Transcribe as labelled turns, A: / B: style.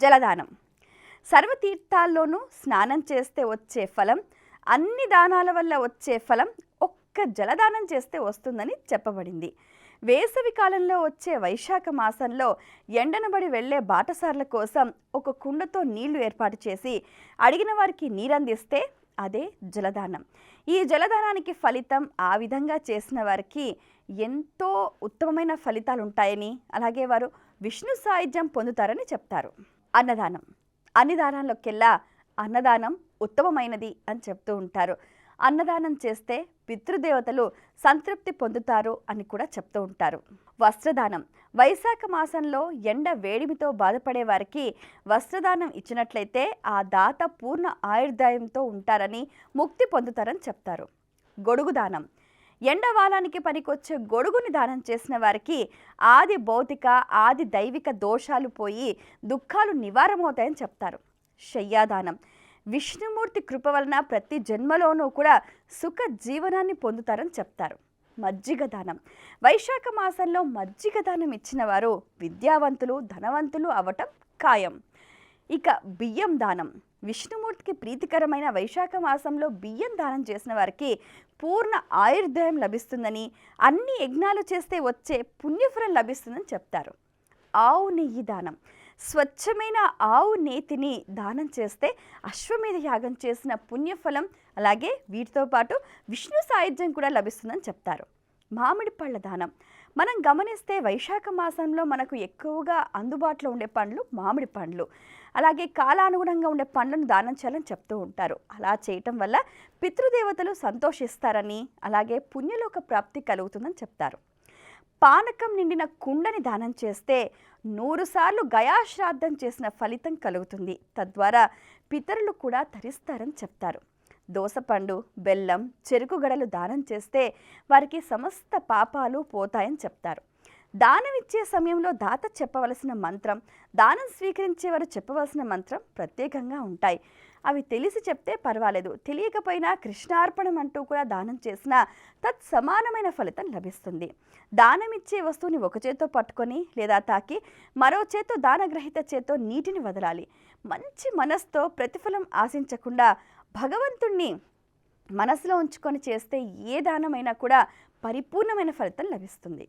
A: జలదానం. సర్వతీర్థాల్లోనూ స్నానం చేస్తే వచ్చే ఫలం, అన్ని దానాల వల్ల వచ్చే ఫలం ఒక్క జలదానం చేస్తే వస్తుందని చెప్పబడింది. వేసవి కాలంలో వచ్చే వైశాఖ మాసంలో ఎండనబడి వెళ్లే బాటసార్ల కోసం ఒక కుండతో నీళ్లు ఏర్పాటు చేసి అడిగిన వారికి నీరందిస్తే అదే జలదానం. ఈ జలదానానికి ఫలితం ఆ విధంగా చేసిన వారికి ఎంతో ఉత్తమమైన ఫలితాలు ఉంటాయని, అలాగే వారు విష్ణు సాయుధ్యం పొందుతారని చెప్తారు. అన్నదానం. అన్ని దానాల్లోకెల్లా అన్నదానం ఉత్తమమైనది అని చెప్తూ ఉంటారు. అన్నదానం చేస్తే పితృదేవతలు సంతృప్తి పొందుతారు అని కూడా చెప్తూ ఉంటారు. వస్త్రదానం. వైశాఖ మాసంలో ఎండ వేడిమితో బాధపడే వారికి వస్త్రదానం ఇచ్చినట్లయితే ఆ దాత పూర్ణ ఆయుర్దాయంతో ఉంటారని, ముక్తి పొందుతారని చెప్తారు. గొడుగు దానం. ఎండవాలానికి పనికొచ్చే గొడుగుని దానం చేసిన వారికి ఆది భౌతిక ఆది దైవిక దోషాలు పోయి దుఃఖాలు నివారమవుతాయని చెప్తారు. శయ్యాదానం. విష్ణుమూర్తి కృప వలన ప్రతి జన్మలోనూ కూడా సుఖ జీవనాన్ని పొందుతారని చెప్తారు. మజ్జిగ దానం. వైశాఖ మాసంలో మజ్జిగ దానం ఇచ్చిన వారు విద్యావంతులు, ధనవంతులు అవటం ఖాయం. ఇక బియ్యం దానం. విష్ణుమూర్తికి ప్రీతికరమైన వైశాఖ మాసంలో బియ్యం దానం చేసిన వారికి పూర్ణ ఆయుర్దాయం లభిస్తుందని, అన్ని యజ్ఞాలు చేస్తే వచ్చే పుణ్యఫలం లభిస్తుందని చెప్తారు. ఆవు నెయ్యి దానం. స్వచ్ఛమైన ఆవు నేతిని దానం చేస్తే అశ్వమేధ యాగం చేసిన పుణ్యఫలం, అలాగే వీటితో పాటు విష్ణు సాయుధ్యం కూడా లభిస్తుందని చెప్తారు. మామిడి పళ్ళ దానం. మనం గమనిస్తే వైశాఖ మాసంలో మనకు ఎక్కువగా అందుబాటులో ఉండే పండ్లు మామిడి పండ్లు, అలాగే కాలానుగుణంగా ఉండే పండ్లను దానం చేయాలని చెప్తూ ఉంటారు. అలా చేయటం వల్ల పితృదేవతలు సంతోషిస్తారని, అలాగే పుణ్యలోక ప్రాప్తి కలుగుతుందని చెప్తారు. పానకం నిండిన కుండని దానం చేస్తే 100 సార్లు గయాశ్రాద్ధం చేసిన ఫలితం కలుగుతుంది. తద్వారా పితరులు కూడా తరిస్తారని చెప్తారు. దోసపండు, బెల్లం, చెరుకు గడలు దానం చేస్తే వారికి సమస్త పాపాలు పోతాయని చెప్తారు. దానం ఇచ్చే సమయంలో దాత చెప్పవలసిన మంత్రం, దానం స్వీకరించేవారు చెప్పవలసిన మంత్రం ప్రత్యేకంగా ఉంటాయి. అవి తెలిసి చెప్తే పర్వాలేదు, తెలియకపోయినా కృష్ణార్పణం అంటూ కూడా దానం చేసినా తత్సమానమైన ఫలితం లభిస్తుంది. దానం ఇచ్చే వస్తువుని ఒక చేత్తో పట్టుకొని లేదా తాకి మరో చేత్తో దానగ్రహీత చేత్తో నీటిని వదలాలి. మంచి మనస్తో ప్రతిఫలం ఆశించకుండా భగవంతుణ్ణి మనసులో ఉంచుకొని చేస్తే ఏ దానమైనా కూడా పరిపూర్ణమైన ఫలితం లభిస్తుంది.